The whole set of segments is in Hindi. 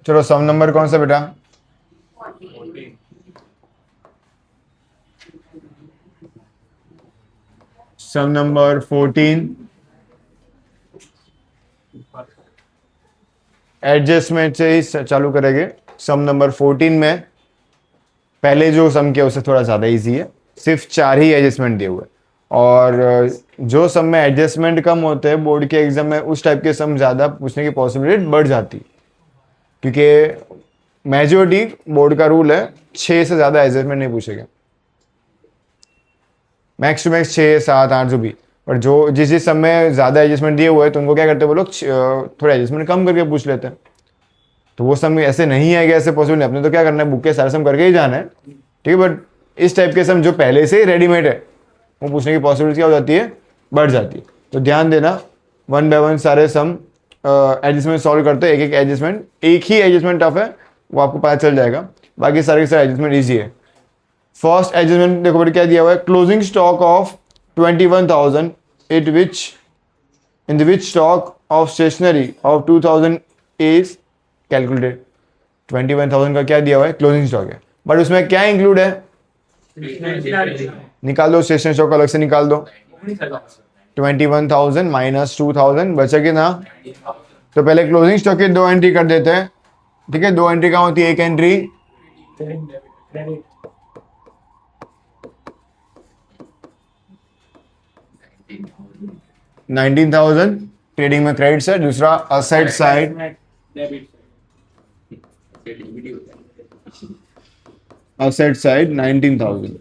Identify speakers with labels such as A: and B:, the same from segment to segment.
A: चलो सम नंबर कौन सा बेटा? सम नंबर 14। एडजस्टमेंट से ही चालू करेंगे। सम नंबर 14 में पहले जो सम किया उससे थोड़ा ज़्यादा इजी है, सिर्फ 4 ही एडजस्टमेंट दिए हुए, और जो सम में एडजस्टमेंट कम होते हैं बोर्ड के एग्जाम में उस टाइप के सम ज़्यादा पूछने की पॉसिबिलिटी बढ़ जाती, क्योंकि मेजोरिटी बोर्ड का रूल है 6 से ज़्यादा एडजस्टमेंट नहीं पूछेगा, मैक्स टू मैक्स 6 7 8 जो भी। पर जो जिस सम में ज़्यादा एडजस्टमेंट दिए हुए हैं तो उनको क्या करते हैं वो लोग थोड़ा एडजस्टमेंट कम करके पूछ लेते हैं। तो वो सम ऐसे नहीं आएगा, ऐसे पॉसिबल नहीं, अपने तो क्या करना है बुक के सारे सम करके ही जाना है, ठीक है। बट इस टाइप के सम जो पहले से ही रेडीमेड है वो पूछने की पॉसिबिलिटी क्या हो जाती है, बढ़ जाती है। तो ध्यान देना, वन बाय वन सारे सम एडजस्टमेंट सॉल्व करते हैं, एक एक एडजस्टमेंट, एक ही एडजस्टमेंट टफ है वो आपको पता चल जाएगा, बाकी सारे के सारे एडजस्टमेंट ईजी है। फर्स्ट एडजस्टमेंट देखो बेटा क्या दिया हुआ है, closing stock of 21,000 it which in the which stock of stationery of 2,000 is calculated. 21,000 का क्या दिया हुआ है, क्लोजिंग स्टॉक है, बट उसमें क्या इंक्लूड है, निकाल दो, स्टेशनरी स्टॉक अलग से निकाल दो। 21,000 माइनस 2,000 बचा कितना, तो पहले क्लोजिंग स्टॉक की 2 एंट्री कर देते हैं, ठीक है। 2 एंट्री कहाँ होती है, एक एंट्री 19,000 ट्रेडिंग में क्रेडिट है, दूसरा असेट साइड असेट साइड 19,000।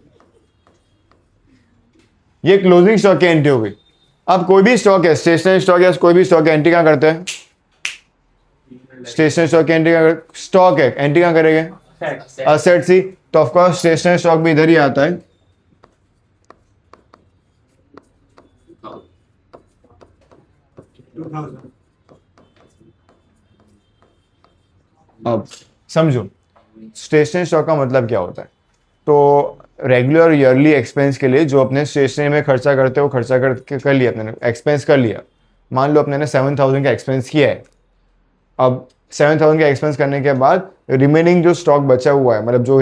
A: ये क्लोजिंग स्टॉक की एंट्री हो गई। अब कोई भी स्टॉक है, स्टेशनरी स्टॉक है, कोई भी स्टॉक है, एंट्री कहाँ करते हैं, स्टेशनरी स्टॉक की एंट्री कहाँ, स्टॉक है एंट्री कहाँ करेंगे, असेट सी, तो ऑफकोर्स स्टेशनरी स्टॉक भी इधर ही आता है। अब समझो स्टेशनरी स्टॉक का मतलब क्या होता है। तो रेगुलर ईयरली एक्सपेंस के लिए जो अपने स्टेशनरी में खर्चा करते हो, खर्चा कर लिया अपने, एक्सपेंस कर लिया, मान लो अपने ने 7,000 का एक्सपेंस किया है। अब 7,000 का एक्सपेंस करने के बाद रिमेनिंग जो स्टॉक बचा हुआ है, मतलब जो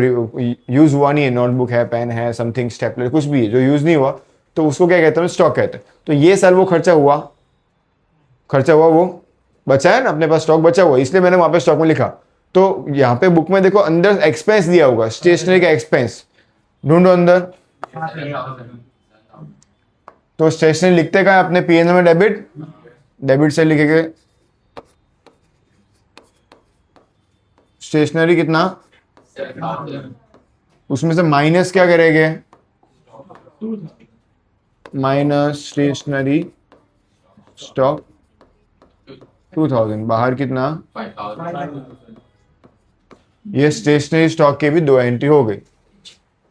A: यूज हुआ नहीं है, नोटबुक है, पेन है, समथिंग स्टेपलर कुछ भी है जो यूज नहीं हुआ, तो उसको क्या कहते हैं, स्टॉक कहते हैं। तो ये साल वो खर्चा हुआ वो बचा है ना, अपने पास स्टॉक बचा हुआ, इसलिए मैंने वहां पे स्टॉक में लिखा। तो यहाँ पे बुक में देखो अंदर एक्सपेंस दिया होगा, स्टेशनरी का एक्सपेंस ढूंढो अंदर, तो स्टेशनरी लिखते का अपने पीएनएल में डेबिट, डेबिट से लिखेंगे स्टेशनरी कितना, उसमें से माइनस क्या करेंगे, माइनस स्टेशनरी स्टॉक 2,000, बाहर कितना, ये स्टेशनरी स्टॉक की भी 2 एंट्री हो गई।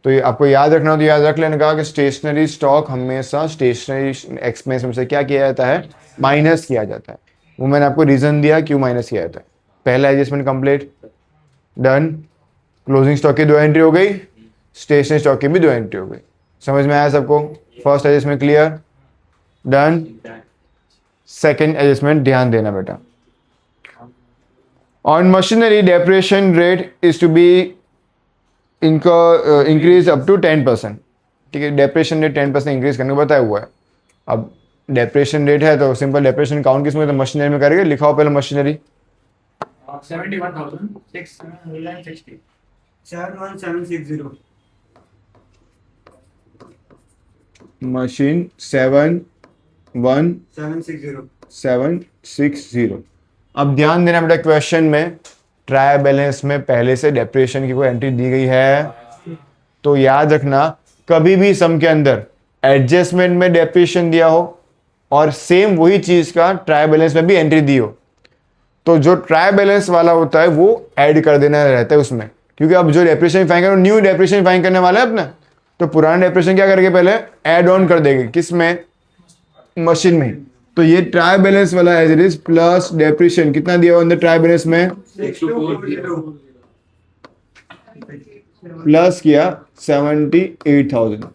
A: तो ये आपको याद रखना हो तो याद रख लेने का कि स्टेशनरी स्टॉक हमेशा स्टेशनरी एक्सपेंस में से क्या किया जाता है, माइनस किया जाता है। वो मैंने आपको रीजन दिया क्यों माइनस किया जाता है। पहला adjustment complete, done. Closing stock की 2 एंट्री हो गई, स्टेशनरी स्टॉक की भी 2 एंट्री हो गई। समझ में आया सबको, first adjustment clear, done. Second adjustment ध्यान देना बेटा, on machinery depreciation rate is to be इनका इंक्रीज अप टू 10%, ठीक है। डेप्रिसिएशन रेट 10% इंक्रीज करने को बताया हुआ है। अब डेप्रिसिएशन रेट है तो सिंपल डेप्रिसिएशन काउंट किस में, तो मशीनरी में करेंगे, लिखाओ पहले मशीनरी
B: 71,760
A: मशीन 71760। अब ध्यान देना बेटा, क्वेश्चन में ट्राई बैलेंस में पहले से डेप्रिसिएशन की कोई एंट्री दी गई है, तो याद रखना कभी भी सम के अंदर एडजस्टमेंट में डेप्रिसिएशन दिया हो और सेम वही चीज का ट्राई बैलेंस में भी एंट्री दी हो, तो जो ट्राई बैलेंस वाला होता है वो ऐड कर देना रहता है उसमें, क्योंकि अब जो डेप्रिसिएशन फाइन करो, न्यू डेप्रिसिएशन फाइन करने वाला है अपना, तो पुराना डेप्रिसिएशन क्या करेंगे, पहले ऐड ऑन कर देंगे, किस में, मशीन में। तो ये ट्राई बैलेंस वाला as it is plus depreciation कितना दिया हुआ अंदर ट्राई बैलेंस में, प्लस किया 78,000।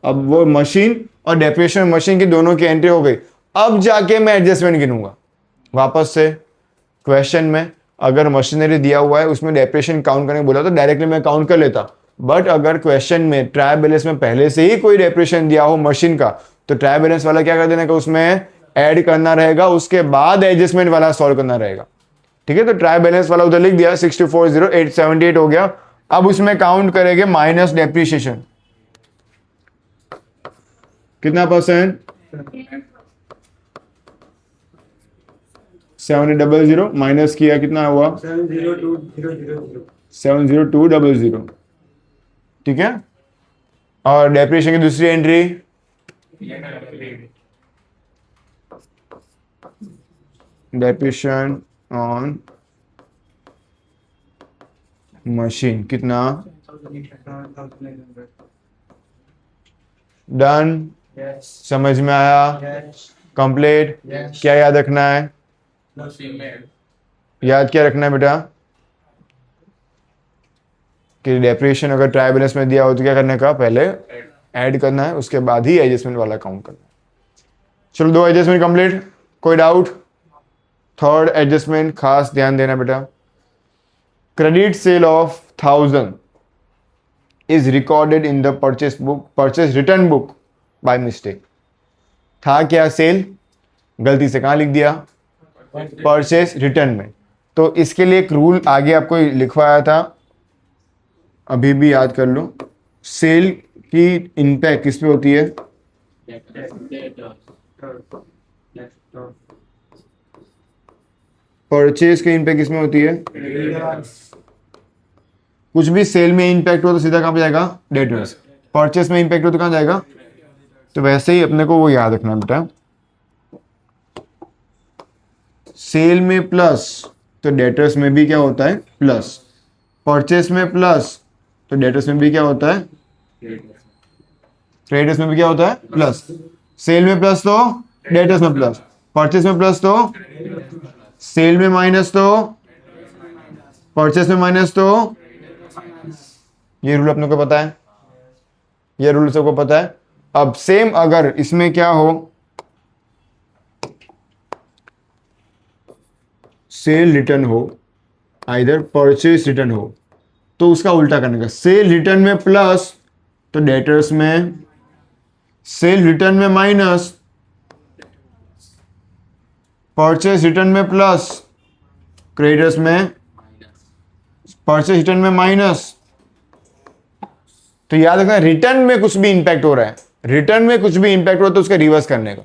A: अब वो मशीन और डेप्रिसिएशन मशीन की दोनों की एंट्री हो गई। अब जाके मैं एडजस्टमेंट गिनूंगा वापस से क्वेश्चन में। अगर मशीनरी दिया हुआ है उसमें डेप्रिसिएशन काउंट करने को बोला तो डायरेक्टली मैं काउंट कर लेता, बट अगर क्वेश्चन में ट्रायल बैलेंस में पहले से ही कोई डेप्रिसिएशन दिया हो मशीन का, तो ट्रायल बैलेंस वाला क्या कर देने का, उसमें ऐड करना रहेगा, उसके बाद एडजस्टमेंट वाला सॉल्व करना रहेगा। ठीक है, तो ट्रायल बैलेंस वाला उधर लिख दिया, 640878 हो गया। अब उसमें काउंट करेंगे माइनस डेप्रिसिएशन, कितना परसेंट, 7800 माइनस किया, कितना हुआ
B: 702000।
A: 70200। ठीक है, और डेप्रिसिएशन की दूसरी एंट्री डेप्रिसिएशन ऑन मशीन, कितना, डन, समझ में आया, कंप्लीट। क्या याद रखना है, याद क्या रखना है बेटा, कि डेप्रिसिएशन अगर ट्रायल बैलेंस में दिया हो तो क्या करने का, पहले ऐड करना है, उसके बाद ही एडजस्टमेंट वाला काउंट करना है। चलो 2 एडजस्टमेंट कंप्लीट, कोई डाउट। थर्ड एडजस्टमेंट खास ध्यान देना बेटा, credit sale of 1000 is recorded in the purchase return book by mistake. था क्या सेल, गलती से कहाँ लिख दिया, परचेस रिटर्न में। तो इसके लिए एक रूल आगे आपको लिखवाया था, अभी भी याद कर लो। सेल की इम्पैक्ट किस पे होती है, परचेज की इम्पैक्ट किसमें होती है, कुछ भी सेल में इम्पैक्ट हो तो सीधा कहाँ पे जाएगा, डेटर्स। परचेस में इम्पैक्ट हो तो कहाँ जाएगा, तो वैसे ही अपने को वो याद रखना बेटा, सेल में प्लस तो डेटर्स में भी क्या होता है, प्लस। परचेस में प्लस तो डेटर्स में भी क्या होता है, क्रेडिटर्स में भी क्या होता है, प्लस। सेल में प्लस तो डेटर्स में प्लस, परचेस में प्लस तो सेल में माइनस तो परचेस में माइनस तो। ये रूल अपने को पता है, ये रूल सबको पता है। अब सेम अगर इसमें क्या हो, सेल रिटर्न हो, आइदर परचेस रिटर्न हो, तो उसका उल्टा करने का, सेल रिटर्न में प्लस तो डेटर्स में, सेल रिटर्न में माइनस, परचेस रिटर्न में प्लस, क्रेडिटर्स में, परचेस रिटर्न में माइनस। तो याद रखना, रिटर्न में कुछ भी इंपैक्ट हो रहा है, रिटर्न में कुछ भी इंपैक्ट हो रहा है तो उसका रिवर्स करने का।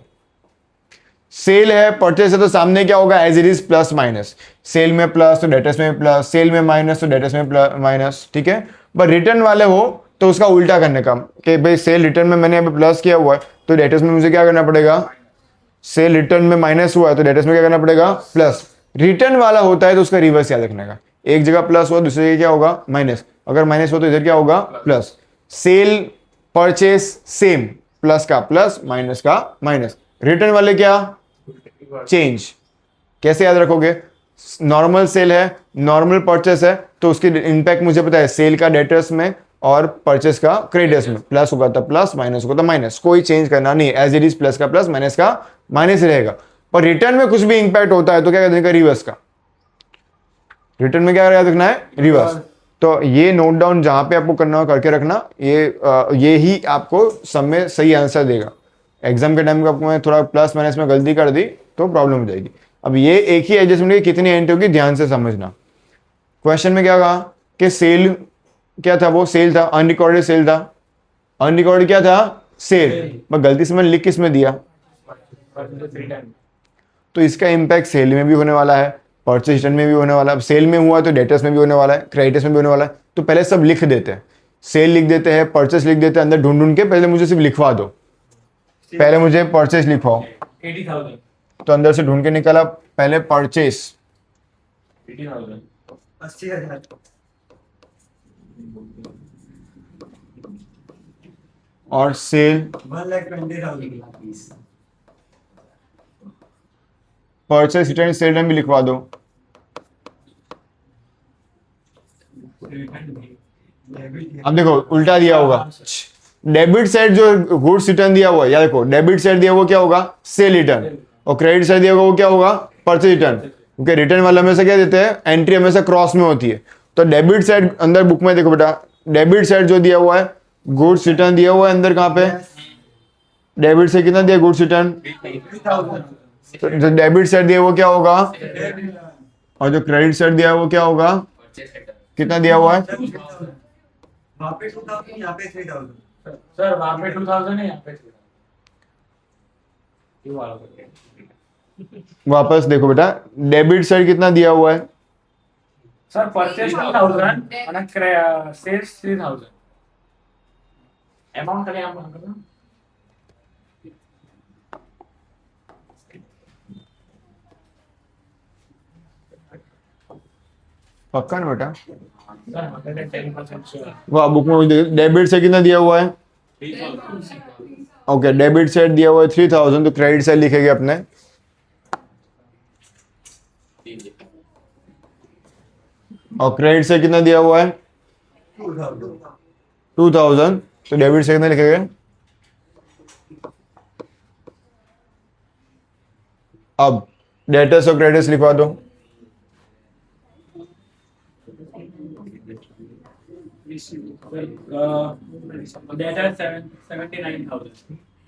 A: सेल है, परचेस है, तो सामने क्या होगा, as it is plus minus. Sale में प्लस तो डेटर्स में प्लस, सेल में माइनस तो डेटर्स में माइनस। ठीक है, पर रिटर्न वाले हो तो उसका उल्टा करने का, कि भाई सेल रिटर्न में मैंने अभी प्लस किया हुआ है तो डेटर्स में मुझे क्या करना पड़ेगा, सेल रिटर्न में माइनस हुआ है तो डेटर्स में क्या करना पड़ेगा, प्लस। रिटर्न वाला होता है तो उसका रिवर्स याद रखने का, एक जगह प्लस हुआ दूसरी जगह क्या होगा, माइनस। अगर माइनस हो तो इधर क्या होगा, plus. Sale purchase same, plus का प्लस, माइनस का माइनस। रिटर्न वाले क्या, चेंज। कैसे याद रखोगे, नॉर्मल सेल है, नॉर्मल परचेस है, तो उसकी इंपैक्ट मुझे पता है, सेल का डेटर्स में और परचेस का क्रेडिटर्स में। प्लस होगा तो प्लस, माइनस होगा तो माइनस, कोई चेंज करना नहीं, एज इट इज प्लस का प्लस, माइनस का माइनस रहेगा। पर रिटर्न में कुछ भी इंपैक्ट होता है तो क्या करने का, रिवर्स का। रिटर्न में क्या याद रखना है, रिवर्स। तो ये नोट डाउन जहां पे आपको करना हो करके रखना, ये ही आपको सब में सही आंसर देगा। एग्जाम के टाइम में आपको मैं थोड़ा प्लस माइनस में गलती कर दी तो प्रॉब्लम हो जाएगी। अब ये एक ही एडजस्टमेंट की कितनी एंट्री होगी ध्यान से समझना। क्वेश्चन में क्या कहा कि सेल क्या था, वो सेल था, अनरिकॉर्डेड सेल था। अनरिकॉर्डेड क्या था, सेल, पर गलती से मैंने लिख किस में दिया, तो इसका इंपैक्ट सेल में भी होने वाला है, परचेज रिटर्न में भी होने वाला है। सेल में हुआ तो डेटर्स में भी होने वाला है, क्रेडिटर्स में भी होने वाला है। तो पहले सब लिख देते हैं, सेल लिख देते हैं, परचेस लिख देते हैं, अंदर ढूंढ ढूंढ के पहले मुझे सिर्फ लिखवा दो। पहले मुझे परचेस लिखवाओ,
B: 80,000।
A: तो अंदर से ढूंढ के निकाला, पहले परचेस
B: 80,000।
A: और sale,
B: 1,20,000।
A: Purchase return sale return भी लिखवा दो। अब देखो उल्टा दिया होगा, डेबिट साइड जो गुड्स रिटर्न दिया हुआ है, या देखो डेबिट साइड दिया हुआ क्या होगा, सेल रिटर्न, और क्रेडिट साइड दिया हुआ वो क्या होगा, परचेज रिटर्न। क्योंकि रिटर्न वाला हमेशा क्या देते हैं, एंट्री हमेशा क्रॉस में होती है। तो डेबिट साइड अंदर बुक में देखो बेटा, डेबिट साइड जो दिया हुआ है गुड्स रिटर्न दिया हुआ है अंदर, कहाँ पे डेबिट से कितना दिया गुड्स रिटर्न,
B: 3000
A: तो जो डेबिट साइड दिया वो क्या होगा, और जो क्रेडिट साइड दिया है वो क्या होगा, कितना दिया हुआ है,
B: वहाँ पे 2000 यहाँ पे 3000
C: सर वहाँ पे 2000 है, यहाँ पे 3000। ये वाला करके।
A: वापस देखो बेटा, डेबिट साइड कितना दिया हुआ है,
C: sir purchase 2000 and sales 3000। Amount खाली हम करना।
A: पक्का ना बेटा,
C: सर हमारे 10% श्योर।
A: वाह बुक में डेबिट से कितना दिया हुआ है,
C: 3000।
A: ओके डेबिट साइड दिया हुआ है 3000, तो क्रेडिट साइड लिखेंगे अपने, और क्रेडिट से कितना दिया हुआ है 2000, तो डेबिट से कितना लिखेंगे, अब डेटर्स और क्रेडिट्स लिखवा दो।
C: Data 79,000।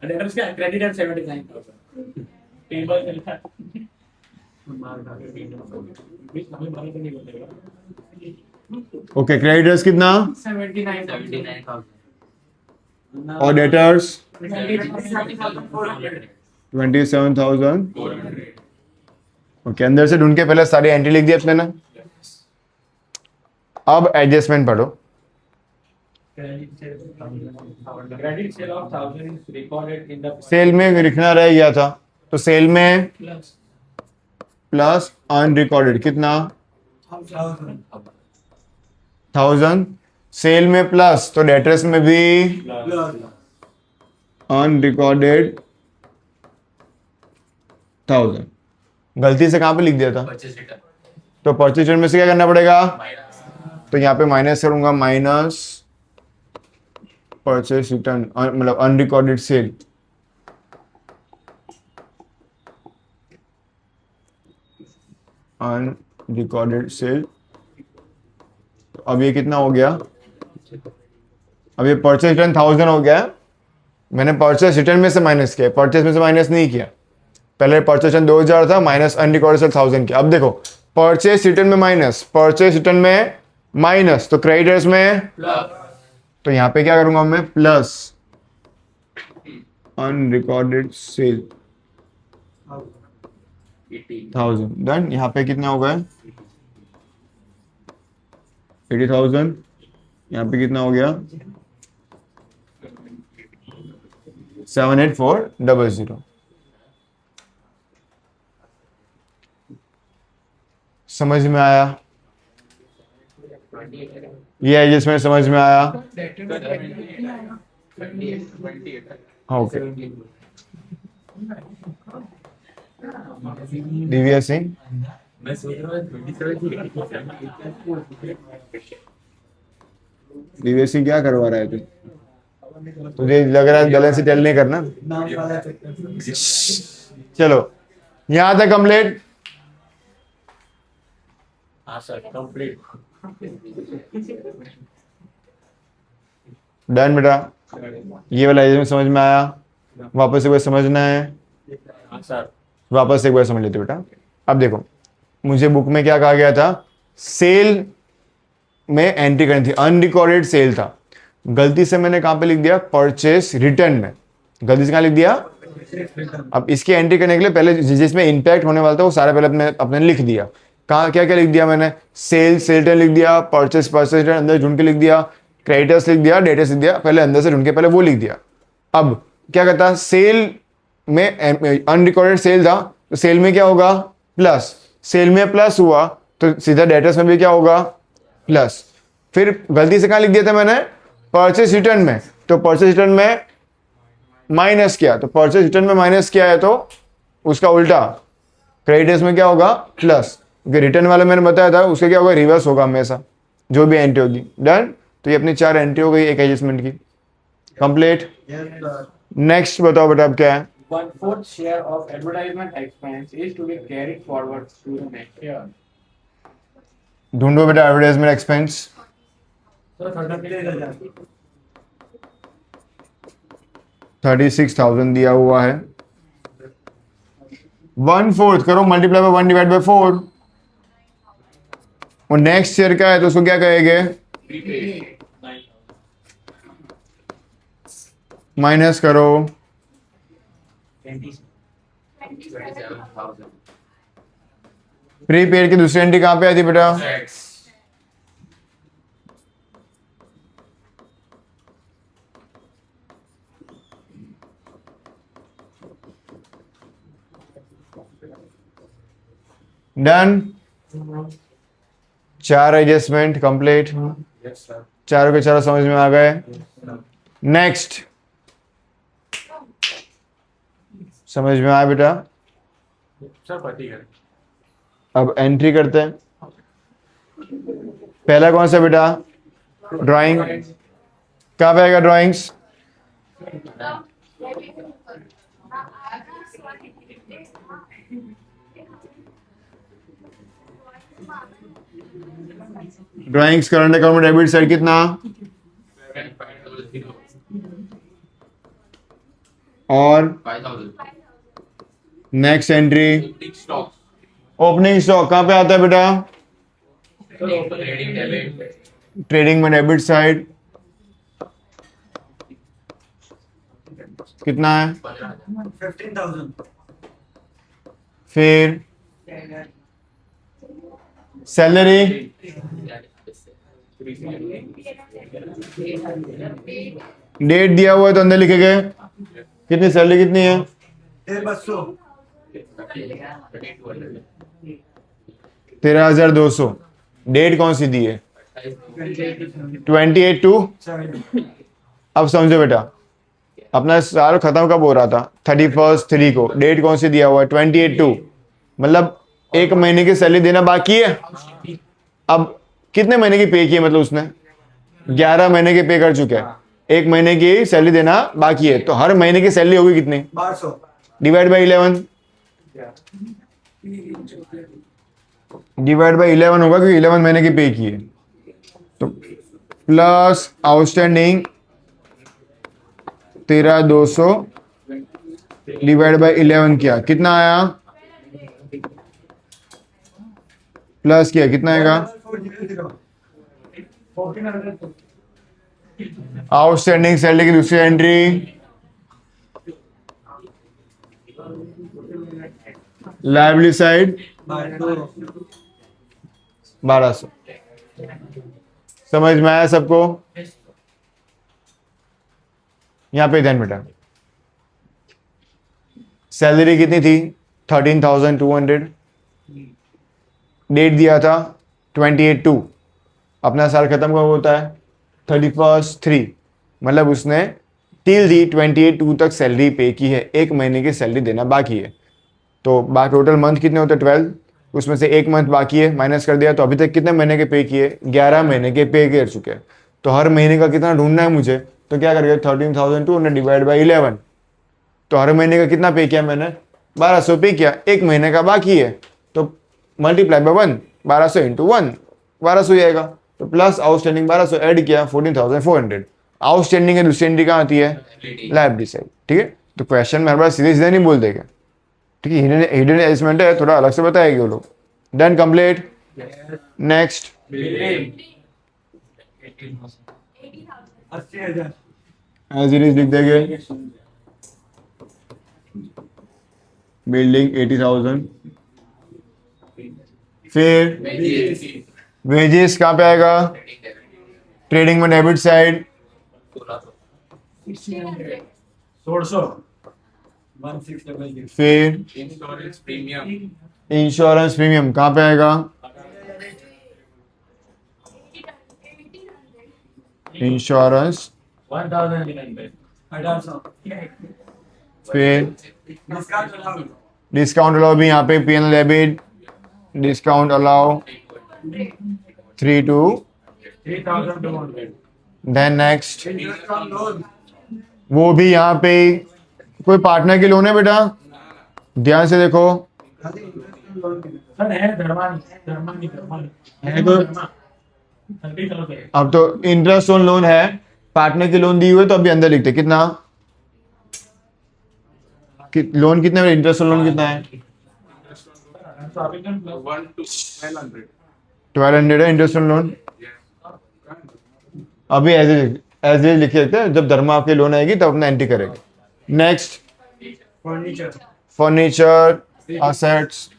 C: Debtors क्या credit at 79,000। Table चलता है। हमें बाहर तो नहीं बोलेगा।
A: ओके क्रेडिटर्स कितना
C: 79,000।
A: और डेटर्स
C: 27,400।
A: 27,000। ओके अंदर से ढूंढ के पहले सारी एंट्री लिख दी अपने ने। अब एडजस्टमेंट पढ़ो।
C: Credit sale of 1,000 is recorded in the
A: sale में लिखना रह गया था, तो सेल में
C: plus
A: प्लस अनरिकॉर्डेड कितना 1000, सेल में प्लस, तो डेटर्स में भी अनरिकॉर्डेड 1000। गलती से कहां पे लिख दिया था, तो परचेज रिटर्न में से क्या करना पड़ेगा, तो यहाँ पे माइनस करूंगा, माइनस परचेज रिटर्न मतलब अनरिकॉर्डेड सेल, अनरिकॉर्डेड सेल। अब ये कितना हो गया, अब ये परचेज रिटर्न 1000 हो गया। मैंने परचेज रिटर्न में से माइनस किया, परचेज में से माइनस नहीं किया। पहले परचेज रिटर्न 2000 था, माइनस अनरिकॉर्डेड सेल 1000 किया। अब देखो परचेज रिटर्न में माइनस, परचेज रिटर्न में माइनस, तो क्रेडिटर्स में
C: plus
A: तो यहाँ पे क्या करूंगा मैं, प्लस अनरिकॉर्डेड सेल 1000 डन। यहाँ पे कितना हो गया 80,000, यहाँ पे कितना हो गया 78400। समझ में आया, ये है जिसमें समझ में आया, ओके दिव्या सिंह
C: मैं सोच रहा हूँ 27
A: दिव्या सिंह क्या करवा रहा है तू, तुझे लग रहा है बैलेंस शीट नहीं करना।
B: नाम वाला चक्कर
A: चलो यहाँ तक कंप्लीट,
C: हाँ सर कंप्लीट।
A: डन बेटा। ये वाला इसमें समझ में आया, वापस एक बार समझना है,
C: हाँ सर
A: वापस एक बार समझ लेते बेटा। अब देखो मुझे बुक में क्या कहा गया था, सेल में एंट्री करनी थी, अनरिकॉर्डेड सेल था, गलती से मैंने कहां पे लिख दिया, परचेस रिटर्न में, गलती से कहां लिख दिया। अब इसकी एंट्री करने के लिए पहले जिसमें इंपैक्ट होने वाला था वो सारा पहले अपने अपने लिख दिया। कहाँ क्या क्या लिख दिया मैंने, सेल सेल रिटर्न लिख दिया, परचेस परचेस रिटर्न अंदर ढूंढ के लिख दिया, क्रेडिटर्स लिख दिया, डेटर्स लिख दिया, पहले अंदर से ढूंढ के पहले वो लिख दिया। अब क्या कहता, सेल में अनरिकॉर्डेड सेल था, तो सेल में क्या होगा प्लस, सेल में प्लस हुआ तो सीधा डेटर्स में भी क्या होगा प्लस। फिर गलती से कहाँ लिख दिया था मैंने, परचेस रिटर्न में, तो परचेस रिटर्न में माइनस किया, तो परचेस रिटर्न में माइनस किया है तो उसका उल्टा क्रेडिटर्स में क्या होगा प्लस, क्योंकि रिटर्न वाला मैंने बताया था उसका क्या होगा रिवर्स होगा हमेशा, जो भी एंट्री होगी। डन, तो ये अपनी 4 एंट्री हो गई एक एडजस्टमेंट की, कंप्लीट। नेक्स्ट बताओ बेटा अब क्या है,
C: 1/4 share of advertisement expense is to be carried forward to the next year.
A: ढूंढो बेटा एडवर्टाइजमेंट एक्सपेंस।
C: So
B: 30,000
A: 36,000 दिया हुआ है। 1/4 करो मल्टीप्लाई बाय 1 डिवाइड बाय 4 और नेक्स्ट ईयर का है तो उसको क्या कहेंगे? माइनस करो
C: 27,000.
A: प्रीपेड की दूसरी एंट्री कहां पे आई थी बेटा? Done. 4 adjustment complete.
C: Yes, sir.
A: चारों के चारों समझ में आ गए। नेक्स्ट समझ में आया बेटा?
C: Sir, पति है.
A: अब एंट्री करते हैं। पहला कौन सा बेटा? ड्राइंग। कहाँ पे आएगा ड्राइंग्स? ड्राइंग्स करंट अकाउंट में डेबिट साइड कितना? और
C: 5,000.
A: Next entry
C: Big stock.
A: Opening stock कहाँ पे आता है बेटा?
C: Trading debit.
A: ट्रेडिंग में डेबिट साइड कितना है?
B: 15,000
A: फिर सैलरी डेट दिया हुआ है तो अंदर लिखेंगे कितनी सैलरी कितनी है?
B: 2,200
A: 13,200। डेट कौन सी दी है? 28 टू।
B: 7
A: अब समझो बेटा अपना साल खत्म कब हो रहा था? 31 3 को। डेट कौन सी दिया हुआ है? 28 टू। मतलब एक महीने की सैलरी देना बाकी है। अब कितने महीने की पे की है? मतलब उसने 11 महीने की पे कर चुका है, एक महीने की सैलरी देना बाकी है। तो हर महीने की सैलरी होगी कितनी?
B: 1200
A: डिवाइड बाई 11। डिवाइड बाई 11 होगा क्योंकि 11 महीने की पे की है। तो प्लस आउटस्टैंडिंग 13,200 डिवाइड बाई 11 किया, कितना आया? प्लस किया, कितना आएगा?
B: 1400
A: आउटस्टैंडिंग सैलरी की दूसरी एंट्री लाइबिलिटी साइड 1200। समझ में आया सबको? यहां पे ध्यान बेटा सैलरी कितनी थी? 13,200। डेट दिया था 28 टू। अपना साल खत्म कब होता है? 31 3। मतलब उसने टिल दी 28 टू तक सैलरी पे की है, एक महीने की सैलरी देना बाकी है। तो टोटल मंथ कितने होते हैं? 12। उसमें से एक मंथ बाकी है, माइनस कर दिया। तो अभी तक कितने महीने के पे किए? 11 महीने के पे कर चुके हैं। तो हर महीने का कितना ढूंढना है मुझे? तो क्या करेंगे? 13,200 डिवाइड बाई 11। तो हर महीने का कितना पे किया मैंने? 1200 पे किया, एक महीने का बाकी है। तो मल्टीप्लाई बाय 1, 1200 इंटू 1, 1200 ही आएगा। तो प्लस आउटस्टैंडिंग 1200 ऐड किया, 14,400। आउटस्टैंडिंग की दूसरी एंट्री कहाँ आती है? Liability side. ठीक है, तो क्वेश्चन में हर बार सीधे सीधे नहीं बोल देगा। ठीक है, हिडन एडजस्टमेंट है, थोड़ा अलग से बताएगी वो लोग। Done complete. Next
C: Billing.
B: 80,000
A: as it is लिख देंगे। बिल्डिंग 80,000। फिर वेजेस कहाँ पे आएगा? ट्रेडिंग में डेबिट साइड
B: 1600 1600
A: फिर
C: Insurance premium.
A: इंश्योरेंस प्रीमियम कहाँ पे आएगा? इंश्योरेंस
C: 1,800.
B: 1800
A: फिर
B: डिस्काउंट अलाउड
A: डिस्काउंट अलाउ भी यहाँ पे PNL debit discount allow 3 two.
C: 3,200.
A: Then next
B: interest on loan
A: वो भी यहाँ पे कोई पार्टनर की लोन है बेटा? ध्यान से देखो।
B: खाली इंटरेस्ट लोन के लिए।
C: सर है धर्मानी
A: है तो
C: 30,000
A: अब तो इंटरेस्ट ऑन लोन है, पार्टनर की लोन दी हुई है, तो अभी अंदर लिखते कितना लोन कितना है, इंटरेस्ट ऑन लोन कितना है?
C: तो अभी कम प्लस
A: 1200 है इंटरेस्ट ऑन लोन। अभी एज ए लिखे रखते हैं, जब धर्मा आपकी लोन आएगी तब अपना एंट्री करेंगे। Next,
B: furniture
A: furniture assets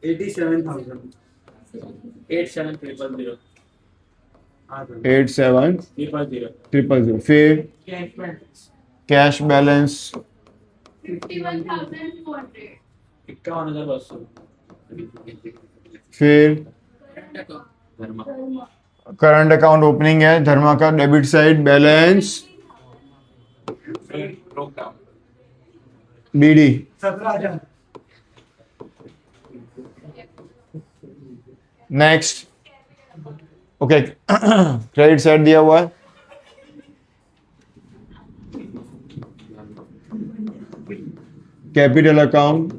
B: 87,000।
C: 87,000
A: 87,000 फिर कैश बैलेंस
C: 51,200
A: फिर करंट अकाउंट ओपनिंग है धर्मा का, debit side balance BD
B: 17,000।
A: Next. Okay credit side दिया हुआ है, capital account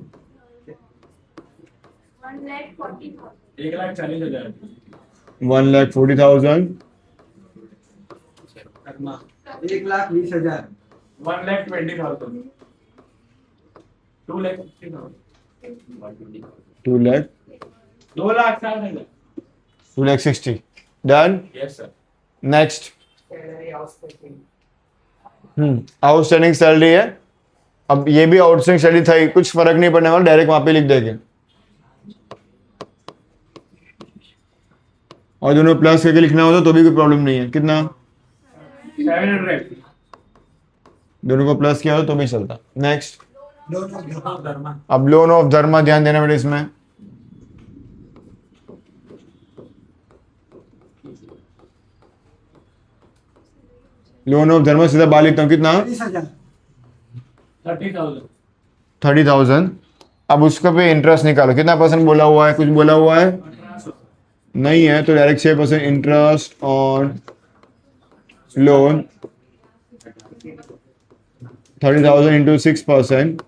C: 1,40,000
A: 1,40,000
B: Dharma 1,20,000।
C: 1,20,000 2,50,000 2,60,000
A: 2,60,000 done.
C: Yes sir
A: next, outstanding salary है। अब ये भी आउटस्टैंडिंग सैलरी था ही, कुछ फर्क नहीं पड़ने वाला, डायरेक्ट वहां पे लिख देंगे और दोनों प्लस करके लिखना होता तो भी कोई प्रॉब्लम नहीं है। कितना?
C: 700
A: दोनों को प्लस किया हो तो भी चलता। नेक्स्ट,
B: लोन ऑफ
C: धर्मा
A: अब लोन ऑफ धर्मा ध्यान देना बेटा इसमें। लोन ऑफ धर्मा सीधा बाल लिखता हूँ, कितना?
B: 30,000।
C: 30,000
A: 30,000। अब उसका पे इंटरेस्ट निकालो, कितना परसेंट बोला हुआ है? कुछ बोला हुआ है नहीं है, तो direct 6% interest on loan 30,000 into 6%,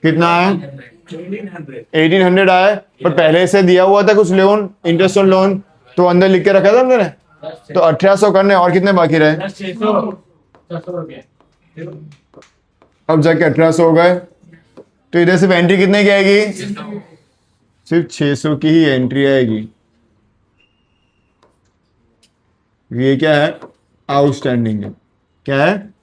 A: कितना है?
C: 1,800
A: 1800 आया, पर पहले से दिया हुआ था कुछ लोन, इंटरेस्ट ऑन लोन, तो अंदर लिख के रखा था हमने, तो 1800 करने और कितने बाकी रहे?
C: 600 रुपये
A: अब जाके 1800 हो गए, तो इधर सिर्फ एंट्री कितने की आएगी? सिर्फ 600 की ही एंट्री आएगी। ये क्या है? आउटस्टैंडिंग है। क्या है?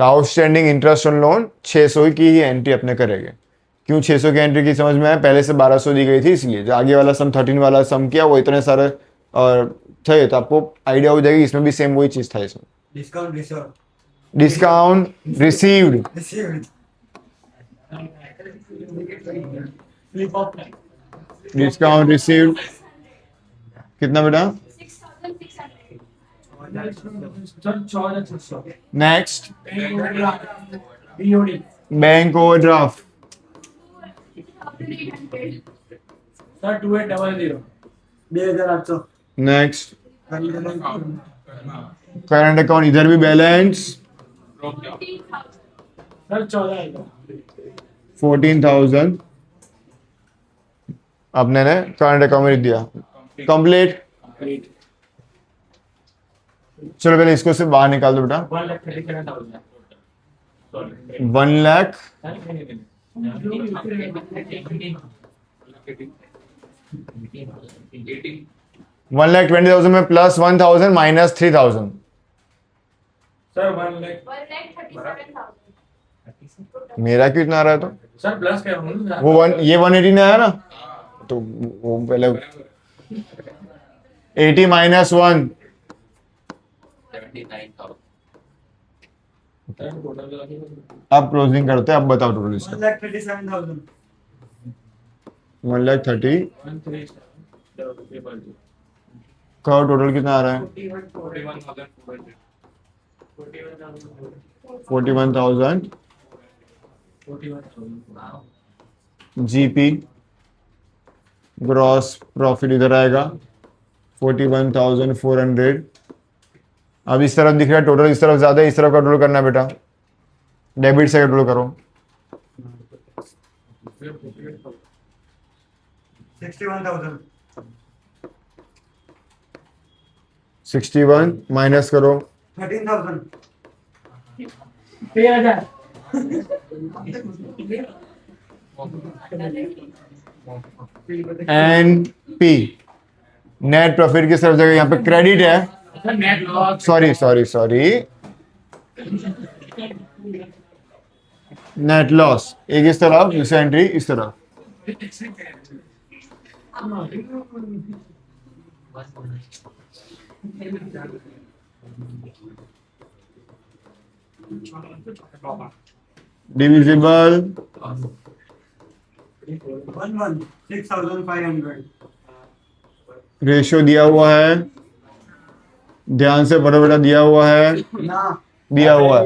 A: आउटस्टैंडिंग इंटरेस्ट ऑन लोन 600 की ही एंट्री अपने करेंगे। क्यों 600 की एंट्री की समझ में आया? पहले से 1200 दी गई थी, इसलिए जो आगे वाला सम 13 वाला सम किया वो इतने सारे और थे, तो आपको आइडिया हो जाएगी। इसमें भी सेम वही चीज था। इसमें
B: discount reserve
A: discount received,
B: received
C: slip of
A: discount received कितना बेटा?
C: 6,600
A: next,
C: BOD
A: bank overdraft
C: sir 2,800
B: 2,800।
A: Next, current account इधर भी बैलेंस
C: सर 14,000
A: 14,000 आपने ने करंट अकाउंट में लिख दिया। कंप्लीट। चलो पहले इसको से बाहर निकाल दो बेटा।
C: 1,37,000 सॉरी
A: 1 लाख 1,20,000 में प्लस 1,000 माइनस 3,000,
C: सर 1 लाख
A: मेरा क्यों इतना आ रहा है? तो
C: सर प्लस क्या होगा
A: वो ये 180 ने आया ना, तो वो पहले 80 माइनस 1 अब क्लोजिंग करते हैं। अब बताओ टोटल इसका।
B: 1,37,000।
A: 1,30,000 का टोटल कितना आ रहा है? 41,000 जीपी ग्रॉस प्रॉफिट इधर आएगा 41,400। अब इस तरफ दिख रहा है टोटल, इस तरफ ज्यादा है, इस तरफ का टोटल करना है बेटा। डेबिट से टोटल करो।
B: 61,000
A: 61 माइनस करो
B: 13,000
C: 13,000
A: NP नेट प्रॉफिट किस तरफ जाएगा? यहाँ पे क्रेडिट है,
C: net loss
A: sorry net loss एक इस तरफ, दूसरी एंट्री इस तरफ। डिविजिबल
B: 6,500
A: रेशियो दिया हुआ है, ध्यान से पढ़ो बेटा, दिया हुआ है,
B: ना
A: दिया हुआ है।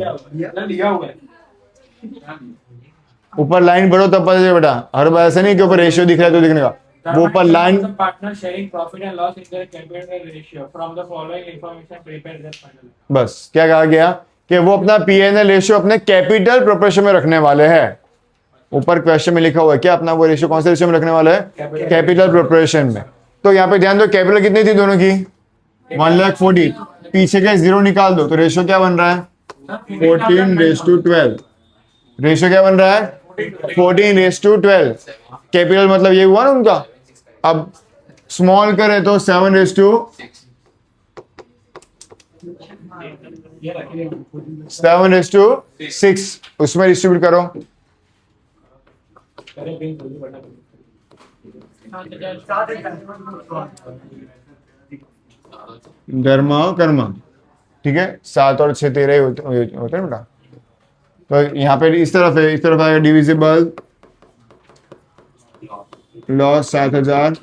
C: लिया हुआ है।
A: ऊपर लाइन पढ़ो तब पता चले बेटा, हर बार ऐसा नहीं कि ऊपर रेशियो दिख रहा है तो दिखने का, वो ऊपर line.
C: Partner sharing profit and loss in their capital ratio from the following information prepare that final.
A: बस क्या कहा गया कि वो अपना पीएनएल रेशियो अपने कैपिटल प्रोपोर्शन में रखने वाले हैं। ऊपर क्वेश्चन में लिखा हुआ है क्या अपना वो रेशियो कौन से रेशियो में रखने वाला है? कैपिटल प्रोपोर्शन में। तो यहाँ पे ध्यान दो, कैपिटल कितनी थी दोनों की? 1,40,000, पीछे का 0 निकाल दो तो रेशियो क्या बन रहा है? 14:12। रेशियो क्या बन रहा है? 14:12। कैपिटल मतलब ये हुआ ना उनका। अब स्मॉल करे तो 7:6, उसमें डिस्ट्रीब्यूट करो। धर्मा कर्मा, ठीक है, 7 और 6 13 होते हैं बेटा। तो यहाँ पे इस तरफ है, इस तरफ आएगा डिविजिबल लॉस 7,000।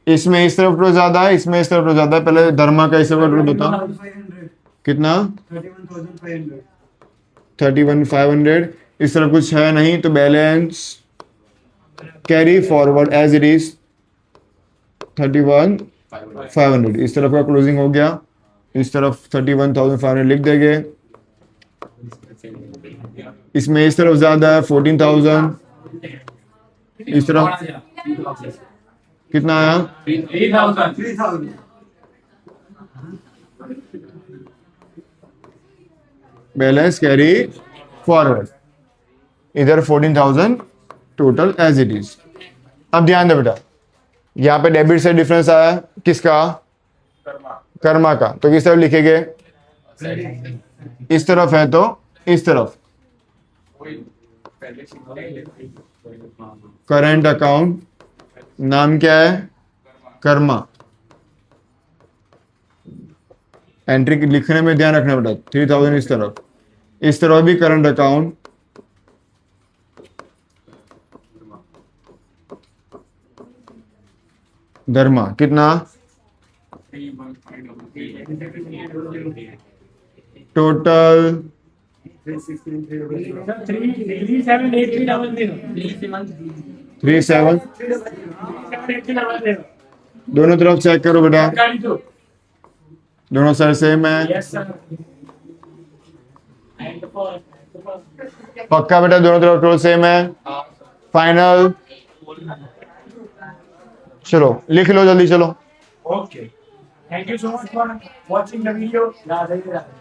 A: इसमें इस तरफ टोटल ज्यादा है, इसमें इस तरफ टोटल ज्यादा है। पहले धर्मा का इस तरफ टोटल बताओ
B: 500
A: कितना?
B: 31,500
A: 31,500। इस तरफ कुछ है नहीं तो balance carry forward as it is 31,500। इस तरफ का क्लोजिंग हो गया, इस तरफ 31,500 लिख देंगे। इसमें इस तरफ ज्यादा है 14,000, इस तरफ कितना आया?
C: 3,000
B: 3,000
A: बैलेंस कैरी फॉरवर्ड, इधर 14,000 टोटल एज इट इज। अब ध्यान दो बेटा, यहाँ पे डेबिट से डिफरेंस आया किसका? कर्मा का। तो किस तरफ लिखेंगे? इस तरफ है तो इस तरफ करंट अकाउंट, नाम क्या है? कर्मा। एंट्री लिखने में ध्यान रखना बेटा, 3,000 इस तरफ भी करंट अकाउंट, धर्मा कितना? टोटल 37। दोनों तरफ चेक करो बेटा, दोनों साइड सेम है। पक्का बेटा, दोनों तरफ टोटल सेम है। फाइनल चलो लिख लो जल्दी, चलो।
C: Okay. Thank you so much for watching the video.